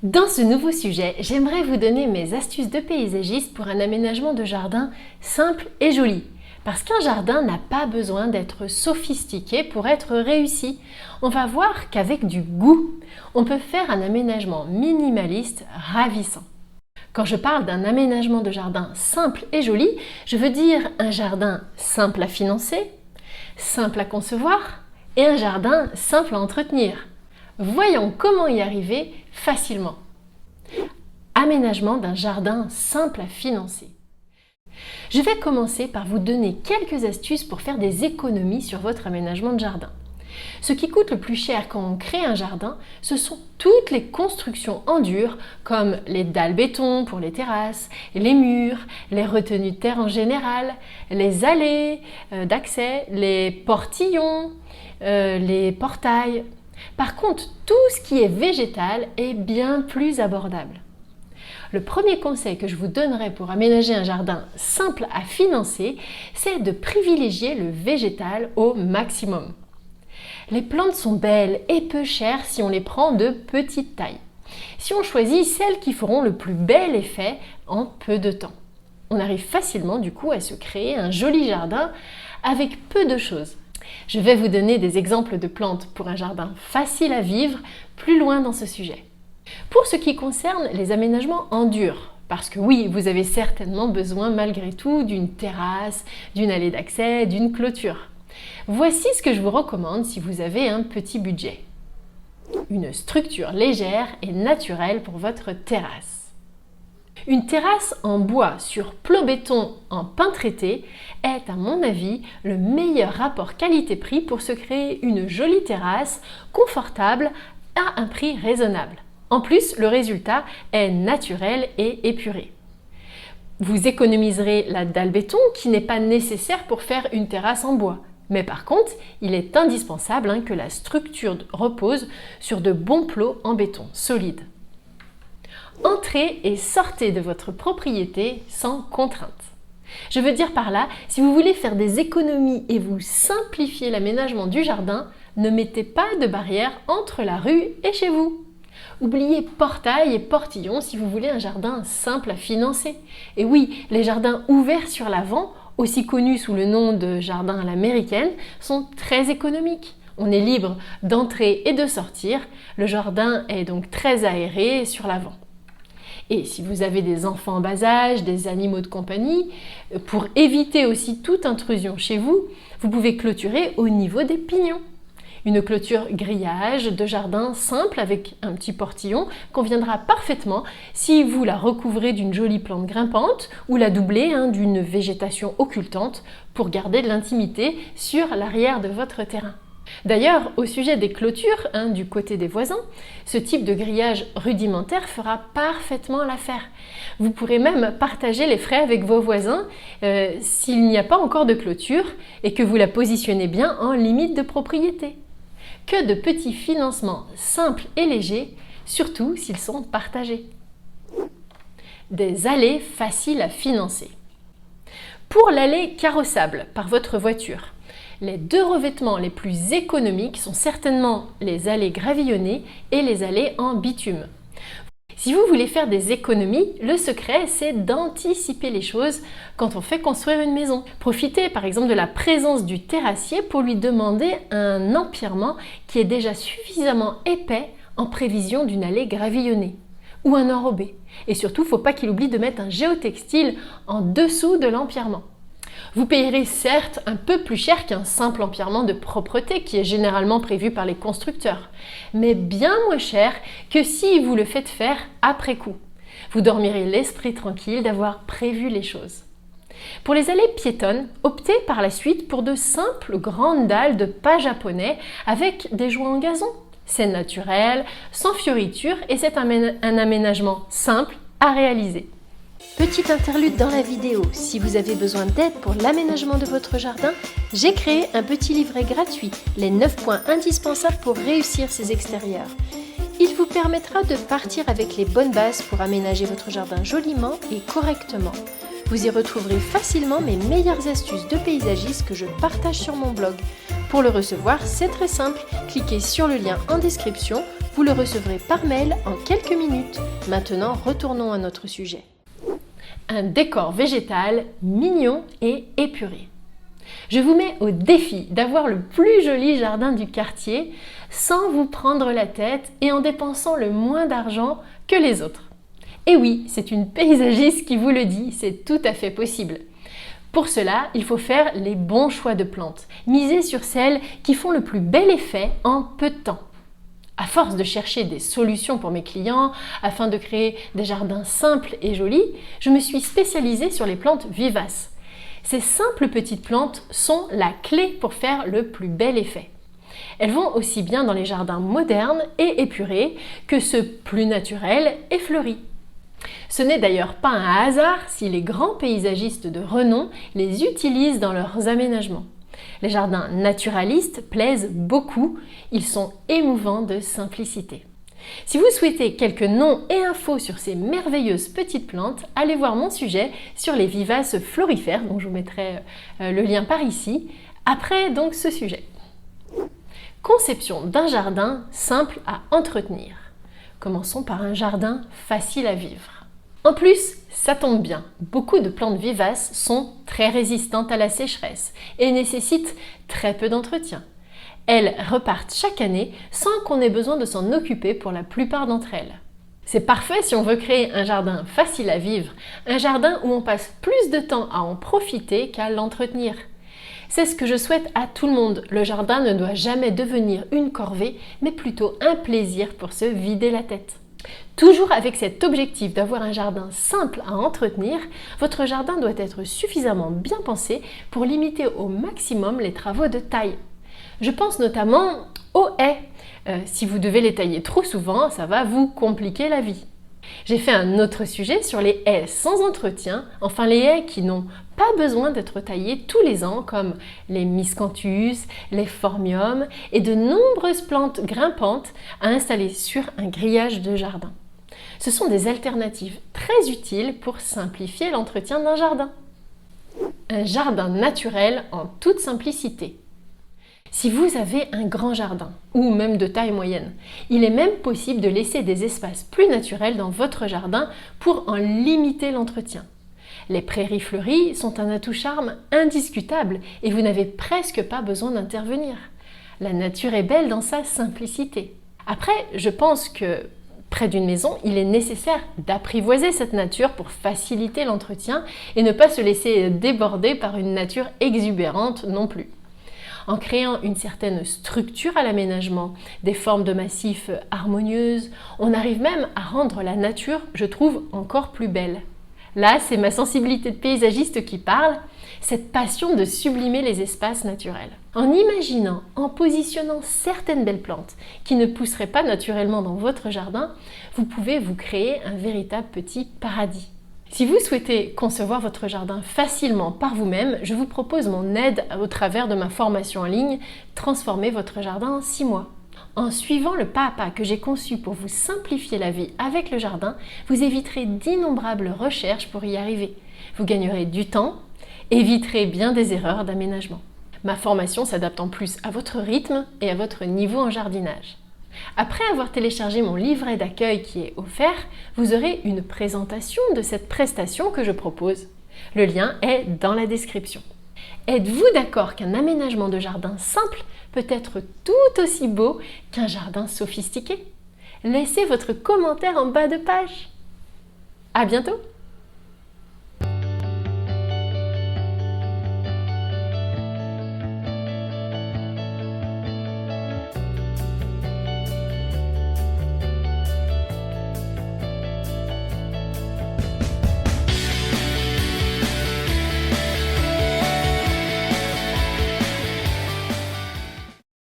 Dans ce nouveau sujet, j'aimerais vous donner mes astuces de paysagiste pour un aménagement de jardin simple et joli. Parce qu'un jardin n'a pas besoin d'être sophistiqué pour être réussi. On va voir qu'avec du goût, on peut faire un aménagement minimaliste ravissant. Quand je parle d'un aménagement de jardin simple et joli, je veux dire un jardin simple à financer, simple à concevoir et un jardin simple à entretenir. Voyons comment y arriver facilement. Aménagement d'un jardin simple à financer. Je vais commencer par vous donner quelques astuces pour faire des économies sur votre aménagement de jardin. Ce qui coûte le plus cher quand on crée un jardin, ce sont toutes les constructions en dur, comme les dalles béton pour les terrasses, les murs, les retenues de terre en général, les allées d'accès, les portillons, les portails. Par contre, tout ce qui est végétal est bien plus abordable. Le premier conseil que je vous donnerai pour aménager un jardin simple à financer, c'est de privilégier le végétal au maximum. Les plantes sont belles et peu chères si on les prend de petite taille. Si on choisit celles qui feront le plus bel effet en peu de temps. On arrive facilement du coup à se créer un joli jardin avec peu de choses. Je vais vous donner des exemples de plantes pour un jardin facile à vivre plus loin dans ce sujet. Pour ce qui concerne les aménagements en dur, parce que oui, vous avez certainement besoin malgré tout d'une terrasse, d'une allée d'accès, d'une clôture. Voici ce que je vous recommande si vous avez un petit budget. Une structure légère et naturelle pour votre terrasse. Une terrasse en bois sur plomb-béton en pin traité est, à mon avis, le meilleur rapport qualité-prix pour se créer une jolie terrasse confortable à un prix raisonnable. En plus, le résultat est naturel et épuré. Vous économiserez la dalle béton qui n'est pas nécessaire pour faire une terrasse en bois. Mais par contre, il est indispensable que la structure repose sur de bons plots en béton solides. Entrez et sortez de votre propriété sans contrainte. Je veux dire par là, si vous voulez faire des économies et vous simplifier l'aménagement du jardin, ne mettez pas de barrière entre la rue et chez vous. Oubliez portail et portillon si vous voulez un jardin simple à financer. Et oui, les jardins ouverts sur l'avant, aussi connus sous le nom de jardin à l'américaine, sont très économiques. On est libre d'entrer et de sortir. Le jardin est donc très aéré sur l'avant. Et si vous avez des enfants en bas âge, des animaux de compagnie, pour éviter aussi toute intrusion chez vous, vous pouvez clôturer au niveau des pignons. Une clôture grillage de jardin simple avec un petit portillon conviendra parfaitement si vous la recouvrez d'une jolie plante grimpante ou la doublez d'une végétation occultante pour garder de l'intimité sur l'arrière de votre terrain. D'ailleurs, au sujet des clôtures, du côté des voisins, ce type de grillage rudimentaire fera parfaitement l'affaire. Vous pourrez même partager les frais avec vos voisins s'il n'y a pas encore de clôture et que vous la positionnez bien en limite de propriété. Que de petits financements simples et légers, surtout s'ils sont partagés. Des allées faciles à financer. Pour l'allée carrossable par votre voiture, les deux revêtements les plus économiques sont certainement les allées gravillonnées et les allées en bitume. Si vous voulez faire des économies, le secret c'est d'anticiper les choses quand on fait construire une maison. Profitez par exemple de la présence du terrassier pour lui demander un empierrement qui est déjà suffisamment épais en prévision d'une allée gravillonnée ou un enrobé. Et surtout, il ne faut pas qu'il oublie de mettre un géotextile en dessous de l'empierrement. Vous payerez certes un peu plus cher qu'un simple empierrement de propreté qui est généralement prévu par les constructeurs, mais bien moins cher que si vous le faites faire après coup. Vous dormirez l'esprit tranquille d'avoir prévu les choses. Pour les allées piétonnes, optez par la suite pour de simples grandes dalles de pas japonais avec des joints en gazon. C'est naturel, sans fioritures et c'est un aménagement simple à réaliser. Petite interlude dans la vidéo, si vous avez besoin d'aide pour l'aménagement de votre jardin, j'ai créé un petit livret gratuit, les 9 points indispensables pour réussir ses extérieurs. Il vous permettra de partir avec les bonnes bases pour aménager votre jardin joliment et correctement. Vous y retrouverez facilement mes meilleures astuces de paysagiste que je partage sur mon blog. Pour le recevoir, c'est très simple, cliquez sur le lien en description Vous le recevrez par mail en quelques minutes. Maintenant, retournons à notre sujet. Un décor végétal mignon et épuré. Je vous mets au défi d'avoir le plus joli jardin du quartier sans vous prendre la tête et en dépensant le moins d'argent que les autres. Et oui, c'est une paysagiste qui vous le dit, c'est tout à fait possible. Pour cela, il faut faire les bons choix de plantes, miser sur celles qui font le plus bel effet en peu de temps. À force de chercher des solutions pour mes clients, afin de créer des jardins simples et jolis, je me suis spécialisée sur les plantes vivaces. Ces simples petites plantes sont la clé pour faire le plus bel effet. Elles vont aussi bien dans les jardins modernes et épurés que ceux plus naturels et fleuris. Ce n'est d'ailleurs pas un hasard si les grands paysagistes de renom les utilisent dans leurs aménagements. Les jardins naturalistes plaisent beaucoup, ils sont émouvants de simplicité. Si vous souhaitez quelques noms et infos sur ces merveilleuses petites plantes, allez voir mon sujet sur les vivaces florifères, dont je vous mettrai le lien par ici, après donc ce sujet. Conception d'un jardin simple à entretenir. Commençons par un jardin facile à vivre. En plus, ça tombe bien, beaucoup de plantes vivaces sont très résistantes à la sécheresse et nécessitent très peu d'entretien. Elles repartent chaque année sans qu'on ait besoin de s'en occuper pour la plupart d'entre elles. C'est parfait si on veut créer un jardin facile à vivre, un jardin où on passe plus de temps à en profiter qu'à l'entretenir. C'est ce que je souhaite à tout le monde. Le jardin ne doit jamais devenir une corvée, mais plutôt un plaisir pour se vider la tête. Toujours avec cet objectif d'avoir un jardin simple à entretenir, votre jardin doit être suffisamment bien pensé pour limiter au maximum les travaux de taille. Je pense notamment aux haies. Si vous devez les tailler trop souvent, ça va vous compliquer la vie. J'ai fait un autre sujet sur les haies sans entretien, enfin les haies qui n'ont pas besoin d'être taillées tous les ans comme les miscanthus, les phormiums et de nombreuses plantes grimpantes à installer sur un grillage de jardin. Ce sont des alternatives très utiles pour simplifier l'entretien d'un jardin. Un jardin naturel en toute simplicité. Si vous avez un grand jardin, ou même de taille moyenne, il est même possible de laisser des espaces plus naturels dans votre jardin pour en limiter l'entretien. Les prairies fleuries sont un atout charme indiscutable et vous n'avez presque pas besoin d'intervenir. La nature est belle dans sa simplicité. Après, je pense que près d'une maison, il est nécessaire d'apprivoiser cette nature pour faciliter l'entretien et ne pas se laisser déborder par une nature exubérante non plus. En créant une certaine structure à l'aménagement, des formes de massifs harmonieuses, on arrive même à rendre la nature, je trouve, encore plus belle. Là, c'est ma sensibilité de paysagiste qui parle, cette passion de sublimer les espaces naturels. En imaginant, en positionnant certaines belles plantes qui ne pousseraient pas naturellement dans votre jardin, vous pouvez vous créer un véritable petit paradis. Si vous souhaitez concevoir votre jardin facilement par vous-même, je vous propose mon aide au travers de ma formation en ligne « Transformer votre jardin en 6 mois ». En suivant le pas à pas que j'ai conçu pour vous simplifier la vie avec le jardin, vous éviterez d'innombrables recherches pour y arriver. Vous gagnerez du temps, éviterez bien des erreurs d'aménagement. Ma formation s'adapte en plus à votre rythme et à votre niveau en jardinage. Après avoir téléchargé mon livret d'accueil qui est offert, vous aurez une présentation de cette prestation que je propose. Le lien est dans la description. Êtes-vous d'accord qu'un aménagement de jardin simple peut être tout aussi beau qu'un jardin sophistiqué? Laissez votre commentaire en bas de page. À bientôt!